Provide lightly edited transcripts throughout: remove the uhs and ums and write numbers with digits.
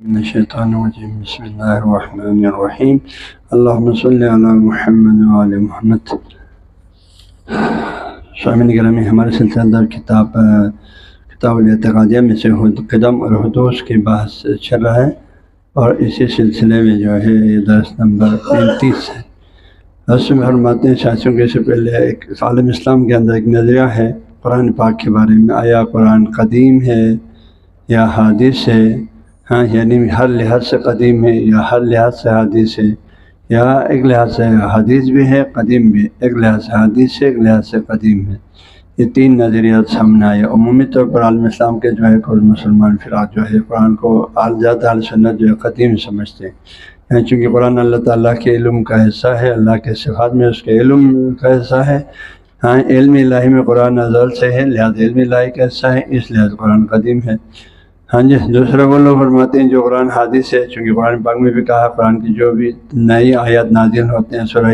من الشیطان الرجیم بسم اللہ الرحمن الرحیم اللہم صلی علی محمد وعلی محمد۔ سامعین گرامی، ہمارے سلسلہ در کتاب الاعتقادیہ میں سے قدم اور حدوث کی بحث چل رہا ہے، اور اسی سلسلے میں جو ہے یہ درس نمبر 35 ہے۔ اس میں فرماتے ہیں ساتھیوں کے سے پہلے ایک عالم اسلام کے اندر ایک نظریہ ہے قرآن پاک کے بارے میں، آیا قرآن قدیم ہے یا حادث ہے؟ یعنی ہر لحاظ سے قدیم ہے یا ہر لحاظ سے حدیث ہے، یا ایک لحاظ سے حدیث بھی ہے قدیم بھی ہے، ایک لحاظ سے حدیث ہے ایک لحاظ سے قدیم ہے۔ یہ تین نظریات سامنے آئے۔ عمومی طور پر عالم اسلام کے جو ہے کل مسلمان فرقہ جو ہے قرآن کو زیادہ اہل سنت جو ہے قدیم سمجھتے ہیں، چونکہ قرآن اللہ تعالیٰ کے علم کا حصہ ہے، اللہ کے صفات میں اس کے علم کا حصہ ہے۔ علم الہی میں قرآن ازل سے ہے، لہذا علم الہی کا حصہ ہے، اس لحاظ قرآن قدیم ہے۔ دوسرے وہ لوگ فرماتے ہیں جو قرآن حادث ہے، چونکہ قرآن پاک میں بھی کہا قرآن کی جو بھی نئی آیات نازل ہوتے ہیں، سورہ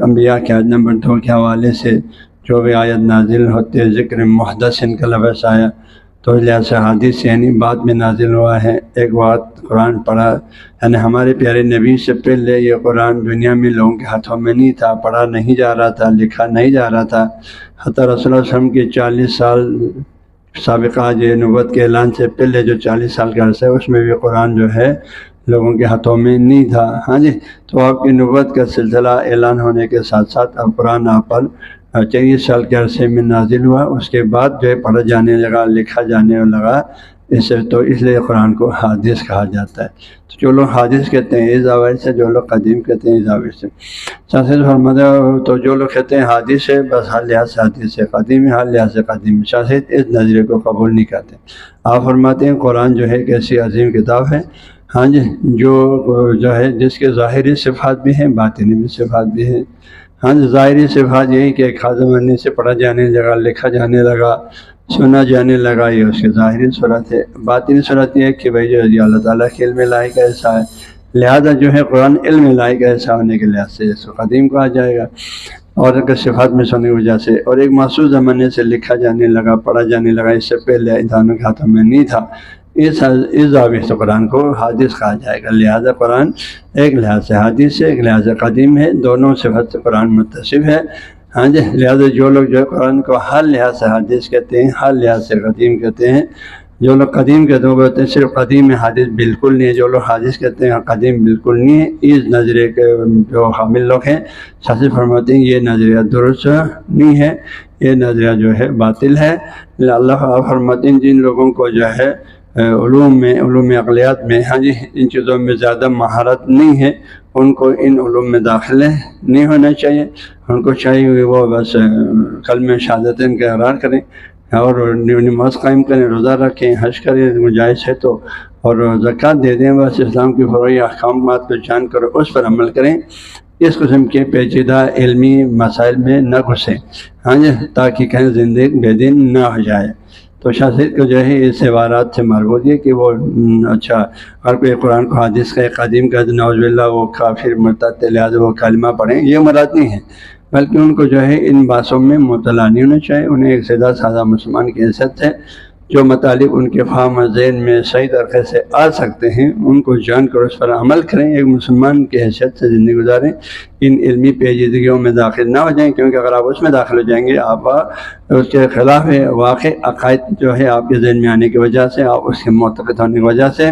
انبیاء کے آیت نمبر 2 کے حوالے سے جو بھی آیت نازل ہوتے ہیں، ذکر محدث ان کا لفظ آیا تو لحاظ سے حادث یعنی بعد میں نازل ہوا ہے۔ ایک بات قرآن پڑھا، یعنی ہمارے پیارے نبی سے پہلے یہ قرآن دنیا میں لوگوں کے ہاتھوں میں نہیں تھا، پڑھا نہیں جا رہا تھا، لکھا نہیں جا رہا تھا۔ حتی رسول اللہ صلی اللہ علیہ وسلم کے 40 سال سابقہ جو نبوت کے اعلان سے پہلے جو 40 سال کا عرصہ ہے، اس میں بھی قرآن جو ہے لوگوں کے ہاتھوں میں نہیں تھا۔ تو آپ کی نبوت کا سلسلہ اعلان ہونے کے ساتھ ساتھ اب قرآن آپ پر 40 سال کے عرصے میں نازل ہوا، اس کے بعد جو ہے پڑھا جانے لگا، لکھا جانے لگا، تو اس لیے قرآن کو حادث کہا جاتا ہے۔ تو جو لوگ حادث کہتے ہیں اس زاویے سے، جو لوگ قدیم کہتے ہیں اس زاویے سے۔ تو جو لوگ کہتے ہیں حادث ہے بس ہر لحاظ سے حادث ہے، قدیم ہے ہر لحاظ سے قدیم ہے، شاید اس نظریے کو قبول نہیں کرتے۔ آپ فرماتے ہیں قرآن جو ہے ایک ایسی عظیم کتاب ہے جو ہے جس کے ظاہری صفات بھی ہیں، باطنی بھی صفات بھی ہیں۔ ظاہری صفات یہی کہ ایک خاص زمانے سے پڑھا جانے لگا، لکھا جانے لگا، سنا جانے لگا، یہ اس کی ظاہری صورت ہے۔ باطنی صورت یہ ہے کہ بھائی جو اللہ تعالیٰ کے علم الہی کا ایسا ہے، لہذا جو ہے قرآن علم الہی کا ایسا ہونے کے لحاظ سے اس کو قدیم کہا جائے گا، اور صفات میں ہونے کی وجہ سے، اور ایک مخصوص زمانے سے لکھا جانے لگا، پڑھا جانے لگا، اس سے پہلے انسانوں کے ہاتھوں میں نہیں تھا، اس زاویے سے قرآن کو حادث کہا جائے گا۔ لہذا قرآن ایک لحاظ سے حادث ہے، ایک لحاظ سے قدیم ہے، دونوں صفات سے قرآن متصف ہے۔ لہذا جو لوگ جو ہے قرآن کو ہر لحاظ سے حادث کہتے ہیں، ہر لحاظ سے قدیم کہتے ہیں، جو لوگ قدیم کہتے ہیں وہ کہتے ہیں صرف قدیم ہے، حادث بالکل نہیں ہے۔ جو لوگ حادث کہتے ہیں قدیم بالکل نہیں ہے، اس نظریے کے جو حامل لوگ ہیں شاذ فرماتے ہیں یہ نظریہ درست نہیں ہے، یہ نظریہ جو ہے باطل ہے۔ اللہ فرماتے ہیں جن لوگوں کو جو ہے علوم عقلیات میں ان چیزوں میں زیادہ مہارت نہیں ہے، ان کو ان علوم میں داخلے نہیں ہونا چاہیے۔ ان کو چاہیے وہ بس کلمہ شہادتین کا اقرار کریں اور نماز قائم کریں، روزہ رکھیں، حج کریں گنجائش ہے تو، اور زکوٰۃ دے دیں، بس اسلام کی فروعی احکامات کو جان کر اس پر عمل کریں۔ اس قسم کے پیچیدہ علمی مسائل میں نہ گھسیں تاکہ کہیں زندگی بے دین نہ ہو جائے۔ تو شاذ کو جو ہے اس عبارات سے مربوط ہے کہ وہ اگر کوئی قرآن کو حادث کا قدیم کا نعوذ باللہ وہ کافر مرتد لہٰذا وہ کلمہ پڑھیں، یہ مراد نہیں ہے، بلکہ ان کو جو ہے ان باتوں میں مطلع نہیں ہونا چاہیے۔ انہیں ایک سیدھا سادہ مسلمان کی حیثیت ہے، جو مطالب ان کے فہم ذہن میں صحیح طریقے سے آ سکتے ہیں ان کو جان کر اس پر عمل کریں، ایک مسلمان کی حیثیت سے زندگی گزاریں، ان علمی پیچیدگیوں میں داخل نہ ہو جائیں، کیونکہ اگر آپ اس میں داخل ہو جائیں گے آپ اس کے خلاف واقع عقائد جو ہے آپ کے ذہن میں آنے کی وجہ سے، آپ اس کے معتقد ہونے کی وجہ سے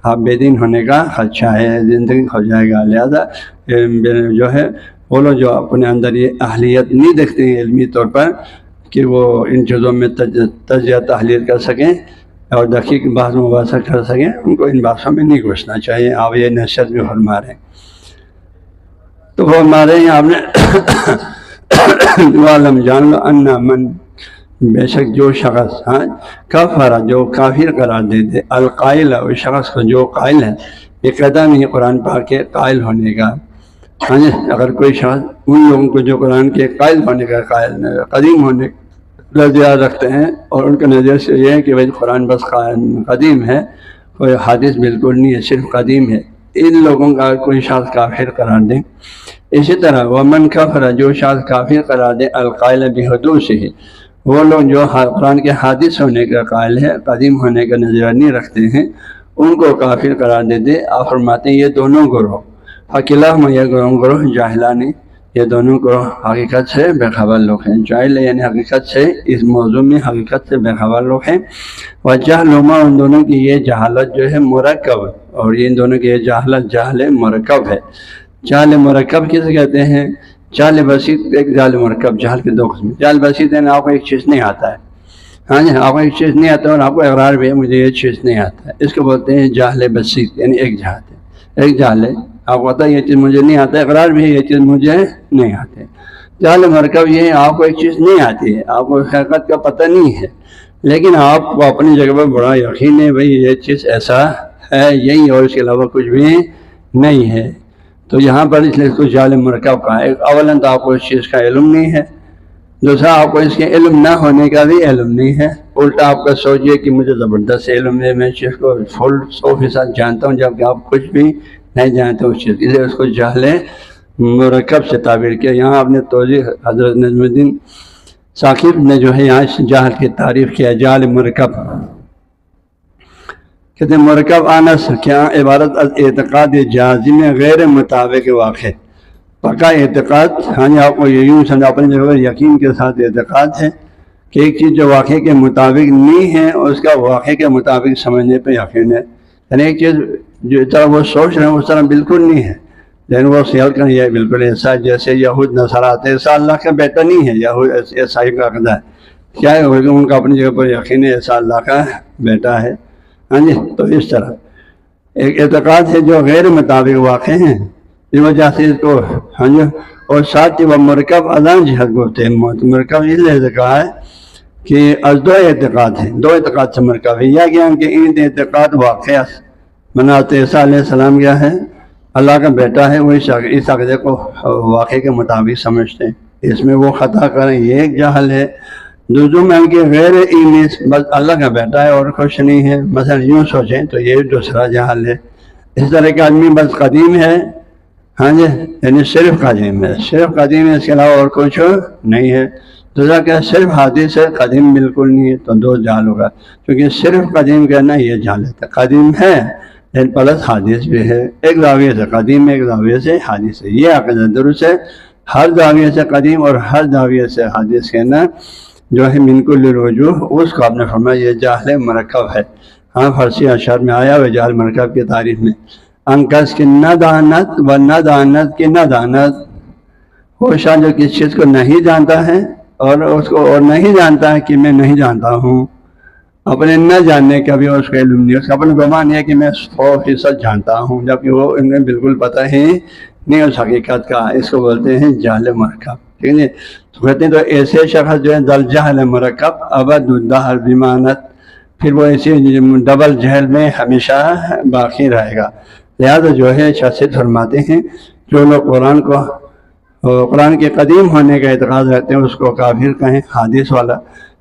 آپ بے دین ہونے کا خدشہ ہے، زندگی ہو جائے گا۔ لہذا جو ہے وہ لوگ جو اپنے اندر یہ اہلیت نہیں دیکھتے ہیں علمی طور پر کہ وہ ان چیزوں میں تجزیہ تحلیل کر سکیں اور دقیق بحث مباحثہ کر سکیں، ان کو ان بحثوں میں نہیں گھسنا چاہیے۔ آپ یہ نصیحت بھی فرما رہے ہیں، تو فرما رہے ہیں آپ نے عالم جان لو ان من بے شک جو شخص کفر جو کافر قرار دیتے القائل اس شخص کو جو قائل ہے، یہ قدم ہی قرآن پاک کے قائل ہونے کا۔ اگر کوئی شخص ان لوگوں کو جو قرآن کے قائل ہونے کا قدیم ہونے کا نظریہ رکھتے ہیں، اور ان کا نظریہ سے یہ ہے کہ بھائی قرآن بس قدیم ہے، کوئی حادث بالکل نہیں ہے، صرف قدیم ہے، ان لوگوں کا کوئی شخص کافر قرار دیں۔ اسی طرح ومن کفر جو شخص کافر قرار دے القائل بحدوث ہی، وہ لوگ جو قرآن کے حادث ہونے کا قائل ہے، قدیم ہونے کا نظریہ نہیں رکھتے ہیں، ان کو کافر قرار دیتے۔ آپ فرماتے ہیں یہ دونوں گروہ فقلاہم، یہ گروہ جاہلانی، یہ دونوں گروہ حقیقت سے بے خبر لوگ ہیں۔ جاہل یعنی حقیقت سے، اس موضوع میں حقیقت سے بے خبر لوگ ہیں۔ وجہلہما، ان دونوں کی یہ جہالت جو ہے مرکب، اور ان دونوں کی یہ جہالت جہل مرکب ہے۔ جہل مرکب کس کہتے ہیں؟ جہل بسیط ایک جہل مرکب، جہل کے دو قسم۔ جہل بسیط یعنی آپ کو ایک چیز نہیں آتا ہے، ہاں جی، آپ کو ایک چیز نہیں آتا اور آپ کو اقرار بھی ہے مجھے یہ چیز نہیں آتا ہے، اس کو بولتے ہیں جہل بسیط، یعنی ایک جہل ہے، ایک جہل ہے، آپ کو پتہ ہے یہ چیز مجھے نہیں آتا، اقرار بھی ہے یہ چیز مجھے نہیں آتی۔ جہل مرکب یہ آپ کو ایک چیز نہیں آتی ہے، آپ کو حقیقت کا پتہ نہیں ہے، لیکن آپ کو اپنی جگہ پر بڑا یقین ہے بھئی یہ چیز ایسا ہے یہی، اور اس کے علاوہ کچھ بھی نہیں ہے، تو یہاں پر اس لیے اس کو جہل مرکب کہا ہے۔ اولاً تو آپ کو اس چیز کا علم نہیں ہے، دوسرا آپ کو اس کے علم نہ ہونے کا بھی علم نہیں ہے، الٹا آپ کا سوچیے کہ مجھے زبردست علم ہے، میں اس چیز کو فل 100% جانتا ہوں، جبکہ آپ کچھ بھی نہیں جانتے اس چیز، اس لیے اس کو جہل مرکب سے تعبیر کیا۔ یہاں آپ نے توضیح حضرت نجم الدین ثاقب نے جو ہے یہاں اس جہل کی تعریف کیا، جہل مرکب کہتے ہیں مرکب آنس کیا عبارت از اعتقاد جازم غیر مطابق واقع، پکا اعتقاد، ہاں جی، آپ کو یہ یوں سمجھا اپنی جگہ پر یقین کے ساتھ اعتقاد ہے کہ ایک چیز جو واقعے کے مطابق نہیں ہے اس کا واقعے کے مطابق سمجھنے پہ یقین ہے، یعنی ایک چیز جو طرح وہ سوچ رہے ہیں اس طرح بالکل نہیں ہے، لیکن وہ خیال کریں یہ بالکل ایسا، جیسے یہود نصارہ ایسا اللہ کا بیٹا نہیں ہے، یہود عیسائی کا عقیدہ ہے، کیا ہے ان کا اپنی جگہ پر یقین ہے ایسا اللہ کا بیٹا ہے، ہاں جی، تو اس طرح ایک اعتقاد ہے جو غیر مطابق واقع ہیں، اس وجہ سے اس کو، ہاں جی، اور ساتھ ہی وہ مرکب ازان جہد بولتے ہیں، مرکب اس لیے کہا ہے کہ از دو اعتقاد ہیں، دو اعتقاد سے مرکب ہے، یا کہ ان کے ان اعتقاد واقع منات عیسیٰ علیہ السلام کیا ہے اللہ کا بیٹا ہے، وہ اس عقیدے کو واقعے کے مطابق سمجھتے ہیں، اس میں وہ خطا کریں یہ ایک جہل ہے۔ دوسروں میں ان کے غیر ایمان بس اللہ کا بیٹا ہے اور کچھ نہیں ہے، مثلا یوں سوچیں تو یہ دوسرا جہل ہے۔ اس طرح کے آدمی بس قدیم ہے، ہاں جی، یعنی صرف قدیم ہے، صرف قدیم ہے، اس کے علاوہ اور کچھ نہیں ہے۔ دوسرا کیا صرف حادث ہے، قدیم بالکل نہیں ہے، تو دو جہل ہوگا، کیونکہ صرف قدیم کہنا یہ جہالت ہے، قدیم ہے لیکن پلس حادث بھی ہے، ایک زاویے سے قدیم ہے ایک زاویے سے حادث ہے، یہ عقیدہ درست ہے۔ ہر زاویے سے قدیم اور ہر زاویے سے حادث کہنا جو ہے من کل الوجوہ، اس کو آپ نے فرمایا یہ جہل مرکب ہے۔ ہاں فارسی اشعار میں آیا ہوا جہل مرکب کی تعریف میں، انکس کی ندانت و ندانت کی ندانت، وہ شاہ جو کس چیز کو نہیں جانتا ہے اور اس کو اور نہیں جانتا ہے کہ میں نہیں جانتا ہوں، اپنے نہ جاننے کا بھی اس کا علم نہیں، اس کا اپنا گمان یہ کہ میں 100% جانتا ہوں، جبکہ وہ انہیں بالکل پتہ ہے نہیں اس حقیقت کا، اس کو بولتے ہیں جہل مرکب، ٹھیک ہے۔ تو کہتے ہیں تو ایسے شخص جو ہے ذل جہل مرکب ابد الدہر بمانت، پھر وہ ایسے ڈبل جہل میں ہمیشہ باقی رہے گا۔ لہذا جو ہے شاست فرماتے ہیں جو لوگ قرآن کے قدیم ہونے کا اعتقاد رکھتے ہیں اس کو کافر کہیں، حادث والا،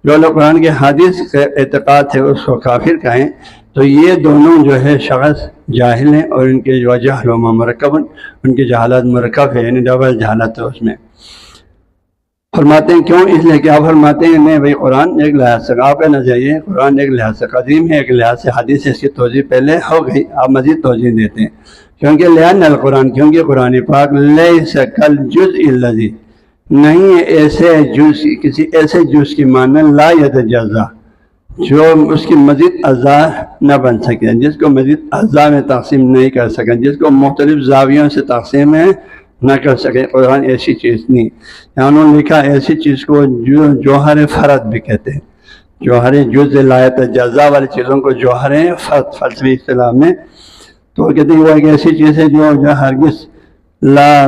جو لوگ قرآن کے حادث کا اعتقاد ہے اس کو کافر کہیں، تو یہ دونوں جو ہے شخص جاہل ہیں، اور ان کے جو جہل و مرکب، ان کی جہالت مرکب ہے، یعنی ڈبل جہالت ہے اس میں۔ فرماتے ہیں کیوں؟ اس لیے کہ آپ فرماتے ہیں نہیں بھائی قرآن ایک لحاظ سے، آپ کہنا چاہیے قرآن ایک لحاظ سے قدیم ہے، ایک لحاظ سے حدیث ہے، اس کی توضیح پہلے ہو گئی، آپ مزید توضیح دیتے ہیں، کیونکہ لأن القرآن، کیونکہ قرآن پاک لیس کالجزء الذی، نہیں ہے ایسے جز، کسی ایسے جز کی معنی لا یتجزا، جو اس کی مزید اعضاء نہ بن سکے، جس کو مزید اعضاء میں تقسیم نہیں کر سکے، جس کو مختلف زاویوں سے تقسیم نہ کر سکے، قرآن ایسی چیز نہیں۔ یہاں انہوں نے لکھا ایسی چیز کو جوہر فرد بھی کہتے ہیں، جوہر جز لا یتجزا والی چیزوں کو جوہر فرد فلسفی اصطلاح میں، تو کہتے ہیں وہ ایک ایسی چیز ہے جو ہرگز لا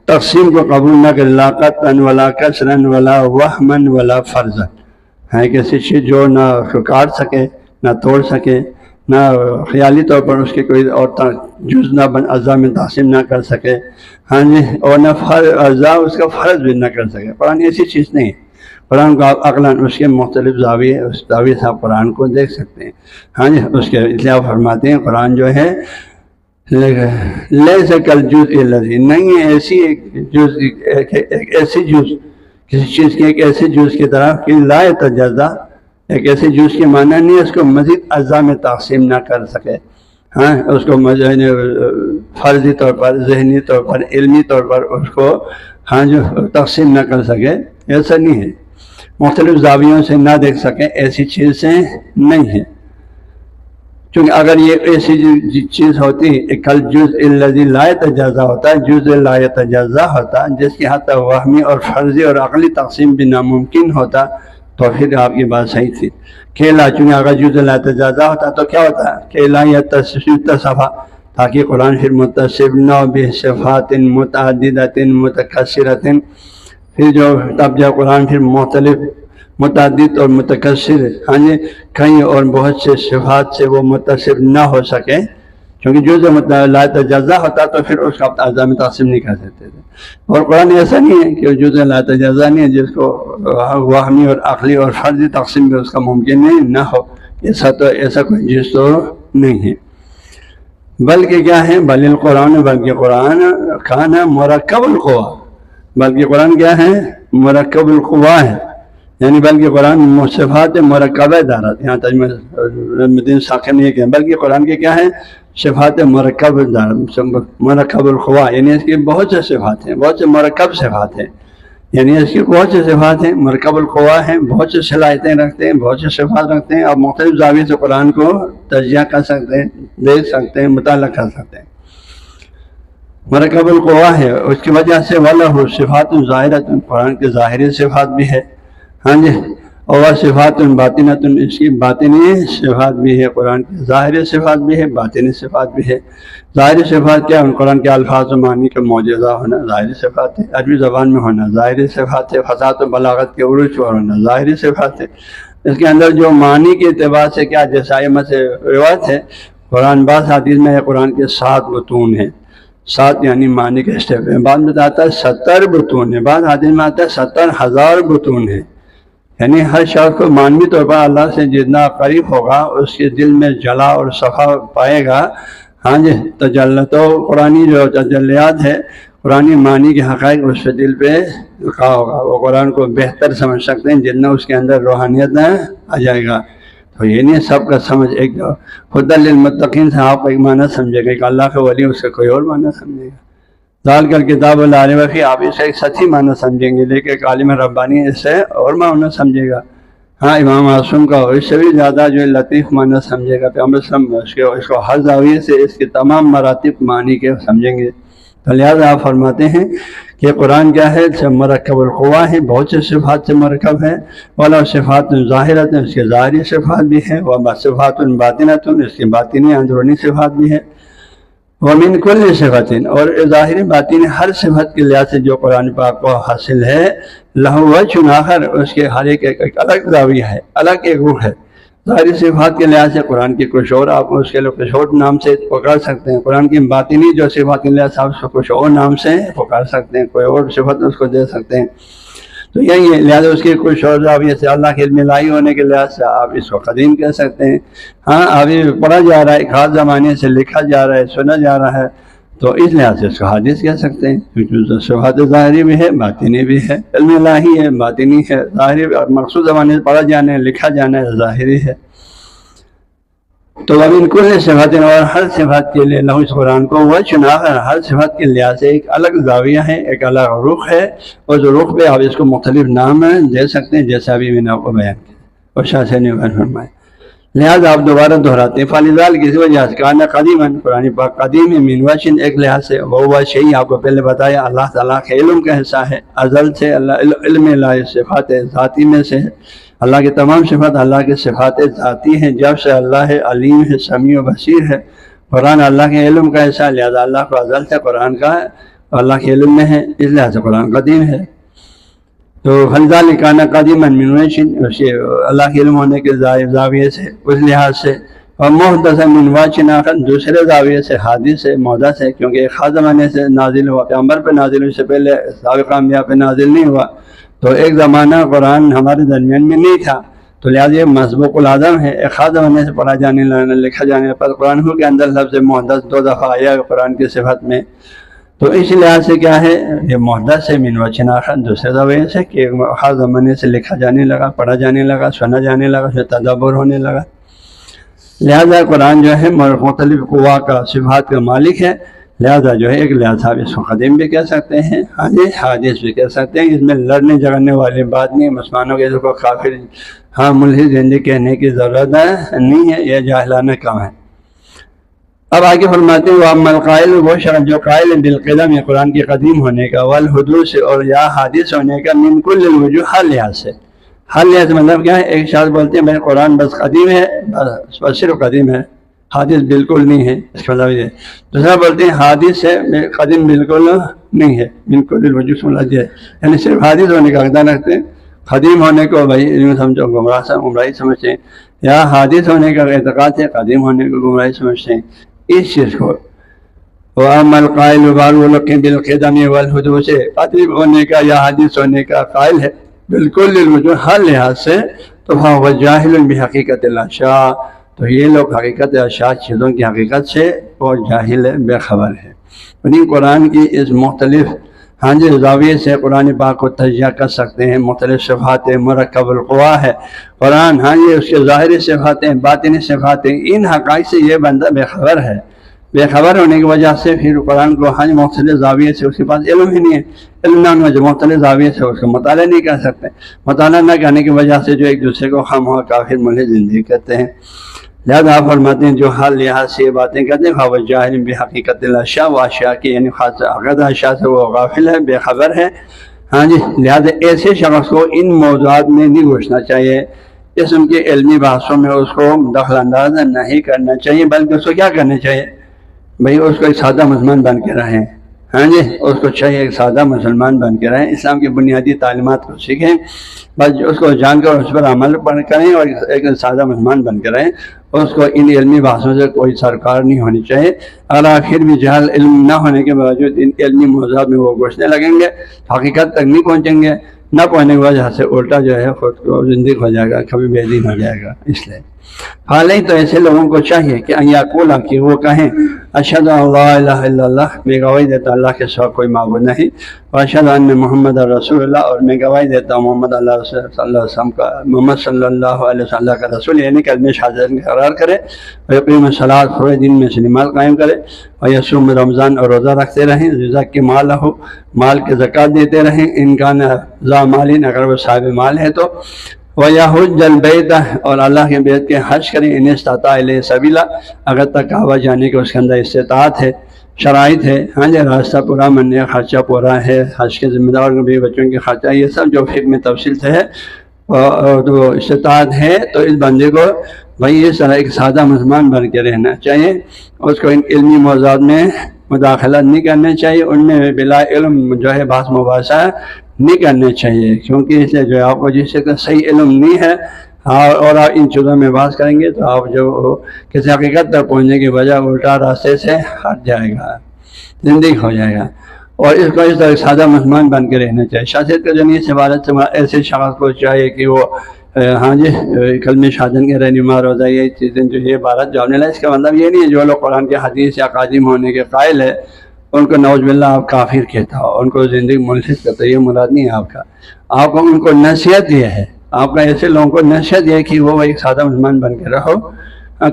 تقسیم کو قبول نہ کرے، لا قطعا ولا کسرا ولا وہما ولا فرضا، ہے ایک ایسی چیز جو نہ کاٹ سکے، نہ توڑ سکے، نہ خیالی طور پر اس کے کوئی اور جز نہ اعضاء میں تقسیم نہ کر سکے، ہاں جی، اور نہ اعضاء اس کا فرض بھی نہ کر سکے۔ قرآن ایسی چیز نہیں ہے، قرآن کو آپ عقلاً اس کے مختلف زاویے، اس زاویے سے آپ قرآن کو دیکھ سکتے ہیں، ہاں جی، اس کے اس لیے آپ فرماتے ہیں قرآن جو ہے لیس کالجزء الذی، نہیں ہے ایسی ایک جز، ایک ایسی جز، کسی چیز کے ایک ایسے جز کی طرح کہ لا یتجزا، ایک ایسے جز کے معنی نہیں ہے اس کو مزید اجزاء میں تقسیم نہ کر سکے، ہاں اس کو فرضی طور پر، ذہنی طور پر، علمی طور پر اس کو ہاں جو تقسیم نہ کر سکے، ایسا نہیں ہے، مختلف زاویوں سے نہ دیکھ سکے، ایسی چیزیں نہیں ہیں۔ چونکہ اگر یہ ایسی چیز ہوتی، کل جزء الذی لا یتجزا ہوتا، جزء لا یتجزا ہوتا جس کی حتی وہمی اور فرضی اور عقلی تقسیم بھی ناممکن ہوتا، تو پھر آپ کی بات صحیح تھی۔ کھیلا، چونکہ اگر جزء لا یتجزا ہوتا تو کیا ہوتا؟ کھیلا یتصف، تاکہ قرآن پھر متصف نہ بصفات متعددۃ متکثرۃ، پھر جو تب جب قرآن پھر مختلف متعدد اور متکثر، ہاں جی کئی اور بہت سے صفات سے وہ متصف نہ ہو سکے، کیونکہ جو لا یتجزا ہوتا تو پھر اس کا اجزاء میں تقسیم نہیں کر سکتے تھے۔ اور قرآن ایسا نہیں ہے کہ جو لا یتجزا نہیں ہے جس کو وہمی اور عقلی اور فرضی تقسیم بھی اس کا ممکن نہ ہو، ایسا کوئی چیز تو نہیں ہے۔ بلکہ کیا ہے؟ بل القرآن، بلکہ قرآن کان مرکب القوا، بلکہ قرآن کیا ہے؟ مرکب القوا ہے، یعنی بلکہ قرآن صفات مرکبہ دارت، یہاں ترجمہ الدین ساقی نے یہ کہا بلکہ قرآن کے کیا ہے؟ صفات مرکب دارت، مرکب القوا، یعنی اس کی بہت سے صفات ہیں، بہت سے مرکب صفات ہیں، یعنی اس کی بہت سے صفات ہیں، مرکب القوا ہیں، بہت سے صلاحیتیں رکھتے ہیں، بہت سے صفات رکھتے ہیں، آپ مختلف زاویے سے قرآن کو تجزیہ کر سکتے ہیں، دیکھ سکتے ہیں، مطالعہ کر سکتے ہیں۔ مرکب القوا ہے، اس کی وجہ سے وَلَهُ صفات ظاہرۃ، قرآن کے ظاہری صفات بھی ہے، ہاں جی، اور صفات باطنۃ، اس کی باطنی صفات بھی ہے، قرآن کی ظاہری صفات بھی ہے، باطنی صفات بھی ہے۔ ظاہری صفات کیا؟ ان قرآن کے الفاظ و معنی کا معجزہ ہونا ظاہری صفات ہے، عربی زبان میں ہونا ظاہری صفات ہے، فصاحت و بلاغت کے عروج پر ہونا ظاہری صفات ہے۔ اس کے اندر جو معنی کے اعتبار سے کیا، جیسا ائمہ سے روایت ہے، قرآن بعض حدیث میں ہے قرآن کے 7 بطون ہیں، 7 یعنی معنی کے اسٹیپ ہیں، بعد میں آتا ہے 70 بطون ہے، بعض حدیث میں آتا ہے 70,000 بطون ہے، یعنی ہر شخص کو معنوی طور پر اللہ سے جتنا قریب ہوگا اس کے دل میں جلا اور صفا پائے گا، ہاں جی، تجلت و قرآنی جو تجلیات ہے، قرآنی معنی کے حقائق اس کے دل پہ لکھا ہوگا، وہ قرآن کو بہتر سمجھ سکتے ہیں جتنا اس کے اندر روحانیت آ جائے گا۔ تو یہ نہیں سب کا سمجھ ایک ہدی للمتقین سے آپ ایک معنی سمجھے گا کہ اللہ کا ولی اس کا کوئی اور معنی سمجھے گا، ذالک الکتاب لا ریب فیہ آپ اسے ایک سچی معنی سمجھیں گے، لیکن ایک عالم ربانی اس سے اور معنی سمجھے گا، ہاں امام معصوم کا اس سے بھی زیادہ جو لطیف معنی سمجھے گا، پیغمبر صلی اللہ علیہ وسلم اس کو ہر زاویے سے اس کے تمام مراتب معنی کے سمجھیں گے۔ تو لہٰذا آپ فرماتے ہیں کہ قرآن کیا ہے؟ مرکب القوا ہے، بہت سے صفات سے مرکب ہے، والا صفات ظاہرۃ، اس کے ظاہری صفات بھی ہے، و صفات باطنۃ، اس کے باطنی اندرونی صفات بھی ہے، ومن کل صفت، اور ظاہری باطنی ہر صفت کے لحاظ سے جو قرآن پاک کو حاصل ہے، لہو وجہ آخر، اس کے ہر ایک الگ زاویہ ہے، الگ ایک روح ہے۔ ظاہری صفات کے لحاظ سے قرآن کی کچھ اور آپ اس کے کچھ اور نام سے پکار سکتے ہیں، قرآن کی باطنی جو صفات کے لحاظ سے آپ اس کو کچھ اور نام سے پکار سکتے ہیں، کوئی اور صفت اس کو دے سکتے ہیں، تو یہی ہے۔ لہٰذا اس کے کچھ اور زاویے سے اللہ کے علم الہی ہونے کے لحاظ سے آپ اس کو قدیم کہہ سکتے ہیں، ہاں ابھی پڑھا جا رہا ہے، ایک خاص زمانے سے لکھا جا رہا ہے، سنا جا رہا ہے، تو اس لحاظ سے اس کو حدیث کہہ سکتے ہیں، کیونکہ صفات ظاہری بھی ہے، باطنی بھی ہے، علم الہی ہے، باطنی ہے، ظاہری اور مخصوص زمانے سے پڑھا جانا ہے، لکھا جانا ہے، ظاہری ہے۔ تو ومن کل صفات، اور ہر صفات کے لیے لہو، اس قرآن کو وجہ ہر صفات کے لحاظ سے ایک الگ زاویہ ہے، ایک الگ رخ ہے، اور جو رخ پہ آپ اس کو مختلف نام دے سکتے ہیں، جیسا ابھی میں نے آپ کو بیان کیا اور شاہ سے نے بیان فرمایا۔ لہٰذا آپ دوبارہ دہراتے ہیں، فالذال کسی وجہ سے کانا قدیماً، قرآن پاک قدیم ہے، من وجہ ایک لحاظ سے، وہ شیء آپ کو پہلے بتایا اللہ تعالیٰ کے علم کا حصہ ہے، ازل سے اللہ علم الہی صفات ذاتی میں سے ہے، اللہ کی تمام صفات اللہ کے صفات ذاتی ہیں، جب سے اللہ ہے، علیم ہے، سمیع و بصیر ہے، قرآن اللہ کے علم کا حصہ، لہذا اللہ کو ازل سے قرآن کا اللہ کے علم میں ہے، اس لحاظ سے قرآن قدیم ہے۔ تو فلذال کانا قدیماً من وجہ، اللہ کے علم ہونے کے زاویے سے، اس لحاظ سے، اور محدث من وجہ آخر، دوسرے زاویے سے، حادث ہے، محدث ہے، کیونکہ ایک خاص زمانے سے نازل ہوا، پیغمبر پہ نازل ہونے سے پہلے سابق انبیاء پہ نازل نہیں ہوا، تو ایک زمانہ قرآن ہمارے درمیان میں نہیں تھا، تو لہٰذا یہ مسبوق العظم ہے، ایک خاص زمانے سے پڑھا جانے لکھا جانے پر قرآن کے اندر لفظ محدث 2 دفعہ آیا ہے قرآن کی صفت میں، تو اس لحاظ سے کیا ہے یہ محدث ہے من وجہ آخر، دوسرے زاویے سے کہ ہر زمانے سے لکھا جانے لگا، پڑھا جانے لگا، سنا جانے لگا، پھر تدبر ہونے لگا۔ لہذا قرآن جو ہے مختلف قوا کا صفات کا مالک ہے، لہذا جو ہے ایک لہذا اس کو قدیم بھی کہہ سکتے ہیں، حدیث بھی کہہ سکتے ہیں۔ اس میں لڑنے جھگڑنے والی بات نہیں، مسلمانوں کے کو کافر ملحد زندگی کہنے کی ضرورت نہیں ہے، یہ جاہلانہ کام ہے۔ اب آگے فرماتے ہیں وَأَمَّا الْقَائِلُ، وہ شخص جو قائل بالقدم، یہ قرآن کے قدیم ہونے کا، والحدوث اور یا حادث ہونے کا، من کل الوجوہ، ہر لحاظ سے۔ ہر لحاظ مطلب کیا ہے؟ ایک شخص بولتے ہیں بھائی قرآن بس قدیم ہے، بس صرف قدیم ہے، حادث بالکل نہیں ہے، اس کا مطلب یہ۔ دوسرا بولتے ہیں حادث ہے، قدیم بالکل نہیں ہے، من کل الوجوہ سمجھ ہے، یعنی صرف حادث ہونے کا عقیدہ رکھتے ہیں، قدیم ہونے کو بھائی علم سمجھو گمراہی سمجھتے ہیں، یا حادث ہونے کا اعتقاد ہے، قدیم ہونے کو گمراہی سمجھتے ہیں۔ اس چیز کو وَأَمَّا الْقَائِلُ بِالْقِدَمِ وَالْحُدُوثِ، قدیم ہونے کا یا حادث ہونے کا قائل ہے بالکل الوجوہ، ہر لحاظ سے، تو وہ جاہل بحقیقت الاشیاء، تو یہ لوگ حقیقت اشیاء چیزوں کی حقیقت سے وہ جاہل ہے، بے خبر ہے۔ یعنی قرآن کی اس مختلف زاویے سے قرآن پاک کو تجزیہ کر سکتے ہیں، مختلف صفات مرکب القوا ہے قرآن، اس کے ظاہری صفات ہیں، باطنی صفات ہیں، ان حقائق سے یہ بندہ بے خبر ہے۔ بے خبر ہونے کی وجہ سے پھر قرآن کو مختلف زاویے سے اس کے پاس علم ہی نہیں ہے، علم نہ ہونے مختلف زاویے سے اس کو مطالعہ نہیں کر سکتے، مطالعہ نہ کرنے کی وجہ سے جو ایک دوسرے کو خواہ کافر ملحد زندگی کہتے ہیں۔ لہذا آپ فرماتے ہیں جو ہر لحاظ سے یہ باتیں کرتے ہیں خواہ جاہل بحقیقت الاشیاء، و اشیاء کی یعنی خاص حقیقت اشیاء سے وہ غافل ہے، بے خبر ہے۔ لہذا ایسے شخص کو ان موضوعات میں نہیں گھسنا چاہیے، قسم کے علمی بحثوں میں اس کو دخل انداز نہیں کرنا چاہیے، بلکہ اس کو کیا کرنا چاہیے بھئی اس کو ایک سادہ مسلمان بن کے رہیں، اس کو چاہیے ایک سادہ مسلمان بن کے رہیں، اسلام کی بنیادی تعلیمات کو سیکھیں، بس اس کو جان کر اس پر عمل کریں اور ایک سادہ مسلمان بن کے رہیں۔ اس کو ان علمی بحثوں سے کوئی سرکار نہیں ہونی چاہیے۔ اگر آخر بھی جہل علم نہ ہونے کے باوجود ان علمی موضوعات میں وہ گھسنے لگیں گے، حقیقت تک نہیں پہنچیں گے، نہ پہنچنے کی وجہ سے الٹا جو ہے خود کو زندگی ہو جائے گا، کبھی بے دین ہو جائے گا۔ اس لیے حالانکہ تو ایسے لوگوں کو چاہیے کہ یقولا کہ وہ کہیں اشہد ان لا الہ الا اللہ، میں گواہی دیتا اللہ کے سوا کوئی معبود نہیں، واشہد ان محمد رسول اللہ، اور میں گواہی دیتا ہوں محمد صلی اللہ علیہ وسلم کا، محمد صلی اللہ علیہ وسلم کا رسول، یعنی کلمہ شہادت میں اقرار کرے، ویقیم الصلاۃ، پورے دن میں سے نماز قائم کرے، اور یصوم رمضان، اور روزہ رکھتے رہیں، یزکی مالہ، مال کے زکوٰۃ دیتے رہیں، ان کان ذا مال، اگر وہ صاحب مال ہے تو، وَيَحُجَّ الْبَيْتَ، اور اللہ کے بیت کے حج کریں، ان استطاع الیہ سبیلا، اگر تک کعبہ جانے کے اس کے اندر استطاعت ہے، شرائط ہے، راستہ پورا مننے، خرچہ پورا ہے، حج کے ذمہ دار بھی بچوں کے خرچہ، یہ سب جو فقہ میں تفصیل سے ہے، اور تو استطاعت ہے، تو اس بندے کو بھائی اس طرح ایک سادہ مسلمان بن کے رہنا چاہیے، اس کو ان علمی موضوعات میں مداخلت نہیں کرنا چاہیے، ان میں بلا علم جو ہے بحث مباحثہ نہیں کرنا چاہیے، کیونکہ اس لیے جو ہے آپ کو جس سے کہ صحیح علم نہیں ہے اور آپ ان چیزوں میں بحث کریں گے تو آپ جو کسی حقیقت تک پہنچنے کی وجہ الٹا راستے سے ہٹ جائے گا، زندگی ہو جائے گا، اور اس کو اس طرح سادہ مسلمان بن کے رہنا چاہیے۔ شاست کا جنیت سے عبارت سے ایسے شخص کو چاہیے کہ وہ کلمہ شہادت کے رہنما، روزہ، یہ چیزیں جو یہ عبارت جو نے لا، اس کا مطلب یہ نہیں ہے جو لوگ قرآن کے حدیث یا قادم ہونے کے قائل ہے ان کو نعوذ باللہ آپ کافر کہتا ہو، ان کو زندگی ملحد کرتا، یہ مراد نہیں ہے آپ کا۔ آپ کو ان کو نصیحت یہ ہے، آپ کا ایسے لوگوں کو نصیحت یہ ہے کہ وہ ایک سادہ مسلمان بن کے رہو،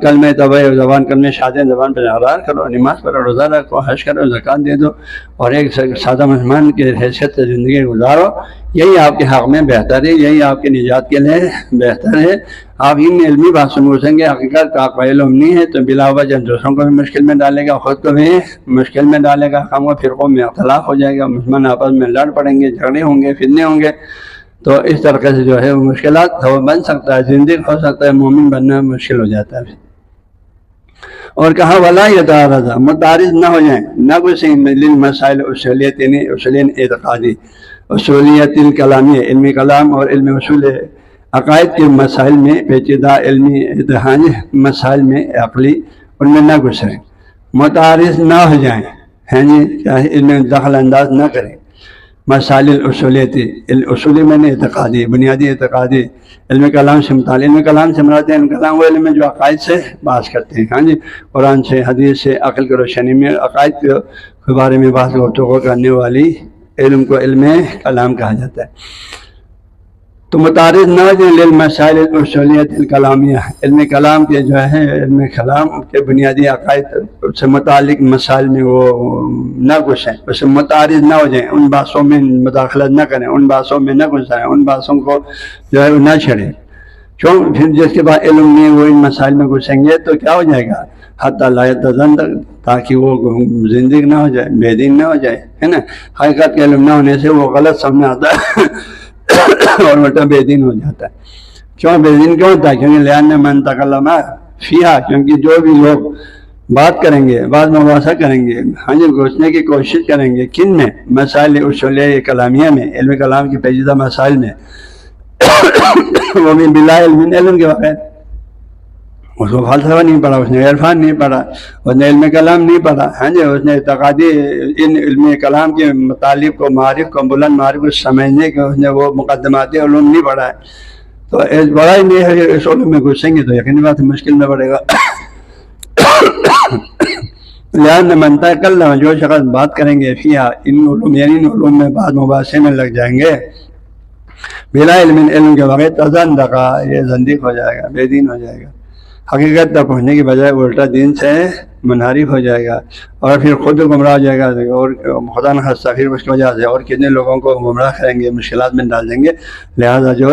کلمہ توبہ زبان، کلمہ شہادت زبان پر اقرار کرو، نماز پڑھو، روزہ رکھو، حج کرو، زکوٰۃ دے دو، اور ایک سادہ مسلمان کی حیثیت سے زندگی گزارو، یہی آپ کے حق میں بہتر ہے، یہی آپ کی نجات کے لیے بہتر ہے۔ آپ ان علمی بحثوں میں گھسیں گے، حقیقت کا آپ کا علم نہیں ہے تو بلا وجہ دوسروں کو بھی مشکل میں ڈالے گا، خود کو بھی مشکل میں ڈالے گا، خواہ فرقوں میں اختلاف ہو جائے گا، مسلمان آپس میں لڑ پڑیں گے، جھگڑے ہوں گے، فتنے ہوں گے، تو اس طریقے سے جو ہے مشکلات بن سکتا ہے، زندگی ہو سکتا ہے، مومن بننا مشکل ہو جاتا ہے۔ اور کہا ولا یتعارض، متعارض نہ ہو جائیں، نہ کوئی مسائل اصولیت، یعنی اصول اعتقادی، اصولیت الکلامی، علم کلام اور علم اصول عقائد کے مسائل میں، پیچیدہ علمی اتحادی مسائل میں عقلی، ان میں نہ گھسیں، متعارض نہ ہو جائیں، علم دخل انداز نہ کریں۔ مسائل الاصولیتی، اصولی میں نے اعتقادی، بنیادی اعتقادی، علم کلام سے متعلق، علم کلام سے مراد ہے علم کلام وہ علم جو عقائد سے بحث کرتے ہیں، قرآن سے، حدیث سے، عقل کی روشنی میں عقائد کے بارے میں بحث گفتگو کرنے والی علم کو علم کلام کہا جاتا ہے۔ تو متعارض نہ ہو جائیں للمسائل الاصولیۃ الکلامیہ، علم کلام کے جو ہے علم کلام کے بنیادی عقائد سے متعلق مسائل میں وہ نہ گھسیں، اس سے متعارض نہ ہو جائیں، ان باتوں میں مداخلت نہ کریں، ان باتوں میں نہ گھسائیں، ان باتوں کو جو ہے نہ چھڑیں۔ کیوں؟ پھر جس کے بعد علم نہیں وہ ان مسائل میں گھسیں گے تو کیا ہو جائے گا؟ حتی لا یتزندق، تاکہ وہ زندگی نہ ہو جائے، بے دین نہ ہو جائے، ہے نا۔ حقیقت کے علم نہ ہونے سے وہ غلط سمجھ آتا ہے اور الٹا بے دین ہو جاتا ہے۔ کیوں بے دین کیوں ہوتا ہے؟ کیونکہ لأن من تکلم فیہا، کیونکہ جو بھی لوگ بات کریں گے، بات مباحثہ کریں گے، ہاں جی، گھسنے کی کوشش کریں گے، کن میں؟ مسائل اصولیہ کلامیہ میں، علم کلام کی پیچیدہ مسائل میں، وہ بھی بلا علم، علم کے بغیر۔ اس کو فلسفہ نہیں پڑھا، اس نے عرفان نہیں پڑھا، اس نے علم کلام نہیں پڑھا، ہاں جی، اس نے اعتقادی ان علم کلام کے مطالب کو، معارف کو، بلند معارف کو سمجھنے کے اس نے وہ مقدماتی علوم نہیں پڑھا ہے، تو بڑا ہی نہیں ہے، اس علوم میں گھسیں گے تو یقینی بات ہے مشکل میں پڑے گا۔ لأن من تکلم، جو شخص بات کریں گے فیہا، ان علوم، یعنی ان علوم میں بات مباحثے میں لگ جائیں گے، بلا علم، علم کے بغیر، تزندقہ، یہ زندیق ہو جائے گا، بے دین ہو جائے گا، حقیقت تک پہنچنے کی بجائے الٹا دین سے منحرف ہو جائے گا، اور پھر خود گمراہ ہو جائے گا، اور خدا نخواستہ پھر اس کی وجہ سے اور کتنے لوگوں کو گمراہ کریں گے، مشکلات میں ڈال دیں گے۔ لہذا جو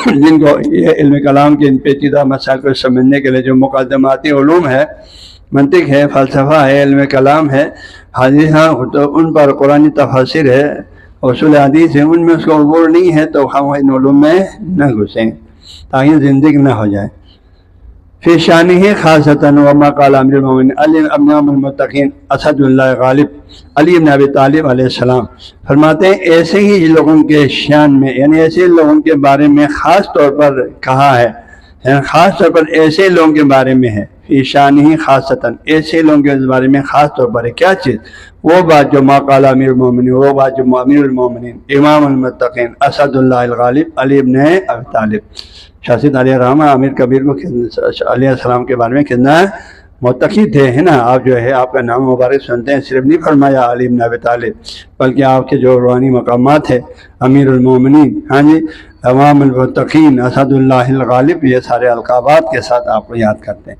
جن کو یہ علم کلام کے ان پیچیدہ مسائل کو سمجھنے کے لیے جو مقدماتی علوم ہے، منطق ہے، فلسفہ ہے، علم کلام ہے، حدیث، ہاں تو ان پر قرآنی تفاسیر ہے، اصول حدیث ہے، ان میں اس کو عبور نہیں ہے تو ہم ان علوم میں نہ گھسیں تاکہ زندگی نہ ہو جائے۔ فی شانہ خاصتاً وما قال امیر المومنین علی امام المتقین اسد اللہ غالب علی بن ابی طالب علیہ السلام فرماتے ہیں ایسے ہی لوگوں کے شان میں، یعنی ایسے لوگوں کے بارے میں خاص طور پر کہا ہے، خاص طور پر ایسے لوگوں کے بارے میں ہے، فی شانہ خاصتاً، ایسے لوگوں کے بارے میں خاص طور پر ہے، کیا چیز؟ وہ بات جو ما قال امیر المومنین، وہ بات جو امیر المومنین امام المتقین اسد اللہ الغالب علی بن ابی طالب، شاہد علیہ الرحمہ امیر کبیر کو علیہ السلام کے بارے میں کتنا متقی تھے، ہے نا۔ آپ جو ہے آپ کا نام مبارک سنتے ہیں، صرف نہیں فرمایا علی بن ابی طالب، بلکہ آپ کے جو روحانی مقامات ہے، امیر المومنین، ہاں جی، امام المتقین، اسد اللہ الغالب، یہ سارے القابات کے ساتھ آپ کو یاد کرتے ہیں۔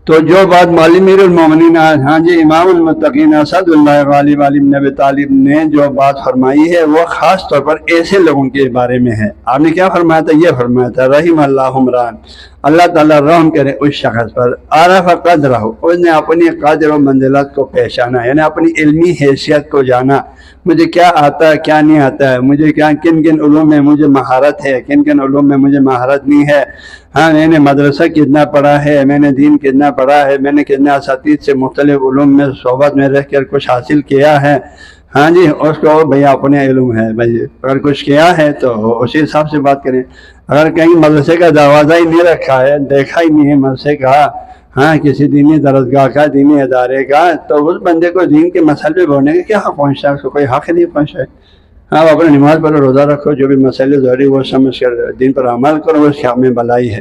تو جو بات امیر المومنین، ہاں جی، امام المتقین اسد اللہ غالب علی بن ابی طالب نے جو بات فرمائی ہے وہ خاص طور پر ایسے لوگوں کے بارے میں ہے۔ آپ نے کیا فرمایا تھا؟ یہ فرمایا تھا رحم اللہ عمران، اللہ تعالیٰ رحم کرے اس شخص پر، عرف قدرہ، اس نے اپنی قدر و منزلت کو پہچانا، یعنی اپنی علمی حیثیت کو جانا، مجھے کیا آتا ہے کیا نہیں آتا ہے، مجھے کیا کن کن علوم میں مجھے مہارت ہے، کن کن علوم میں مجھے مہارت نہیں ہے، ہاں میں نے مدرسہ کتنا پڑھا ہے، میں نے دین کتنا پڑھا ہے، میں نے کتنے اساتذہ سے مختلف علوم میں صحبت میں رہ کر کچھ حاصل کیا ہے، ہاں جی، اس کو بھئی اپنے علم ہے، بھئی اگر کچھ کیا ہے تو اسی حساب سے بات کریں۔ اگر کہیں مدرسے کا دروازہ ہی نہیں رکھا ہے، دیکھا ہی نہیں ہے مدرسے کا، ہاں کسی دینی درسگاہ کا، دینی ادارے کا، تو اس بندے کو دین کے مسائل پہ بولنے کا کیا حق پہنچتا ہے؟ اس کو کوئی حق نہیں پہنچتا ہے۔ ہاں اپنے نماز پڑھو، روزہ رکھو، جو بھی مسئلے ضروری وہ سمجھ کر دین پر عمل کرو، اس کے حق میں بھلائی ہے۔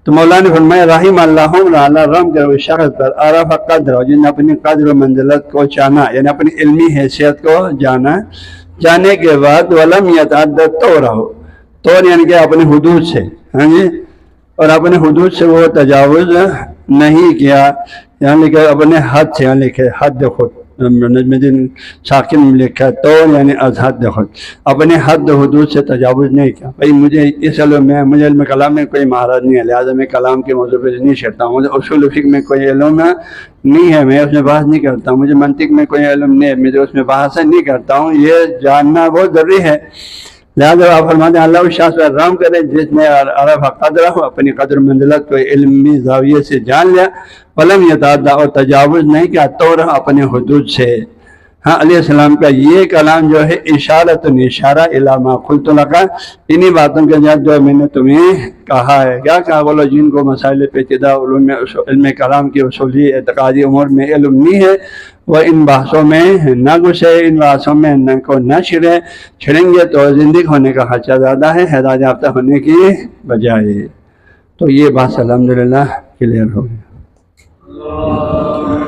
تو مولانا نے فرمایا رحم اللہ اللہ رحم کرے اس شخص پر، عرف قدر، جن نے اپنی قدر و منزلت کو جانا، یعنی اپنی علمی حیثیت کو جانا، جانے کے بعد ولم یتعدد طورہ، طور یعنی کہ اپنے حدود سے، ہاں جی، اور اپنے حدود سے وہ تجاوز نہیں کیا، یعنی کہ اپنے حد سے، یعنی لکھے حد خود، نجم الدین ساکن میں لکھا تو یعنی از حد خود، اپنے حد حدود سے تجاوز نہیں کیا۔ بھائی مجھے اس علم میں، مجھے علم کلام میں کوئی مہارت نہیں ہے، لہٰذا میں کلام کے موضوع پہ نہیں چھڑتا ہوں، مجھے اصول فقہ میں کوئی علم نہیں ہے، میں اس میں بحث نہیں کرتا ہوں، مجھے منطق میں کوئی علم نہیں ہے، میں اس میں بحث نہیں کرتا ہوں، یہ جاننا بہت ضروری ہے۔ لہٰذا آپ فرماتے ہیں اللہ اس شخص پر رحم کرے جس نے عرف قدرہ، اپنی قدر منزلت کو علمی زاویے سے جان لیا، ولم یتعدی، اور تجاوز نہیں کیا، طورہ اپنے حدود سے۔ ہاں علیہ السلام کا یہ کلام جو ہے اشارۃ اشارہ الی ما قلت لک، انہی باتوں کے جہاں جو میں نے تمہیں کہا ہے۔ کیا کہا؟ بولو جن کو مسائل پیچیدہ علوم میں، علم کلام کے اصولی اعتقادی امور میں علم نہیں ہے، وہ ان بحثوں میں نہ گھسے، ان بحثوں میں نہ چھڑیں گے تو زندگی ہونے کا خدشہ زیادہ ہے ہدایت یافتہ ہونے کی بجائے۔ تو یہ بات الحمدللہ کلیئر ہو گئی۔ اللہ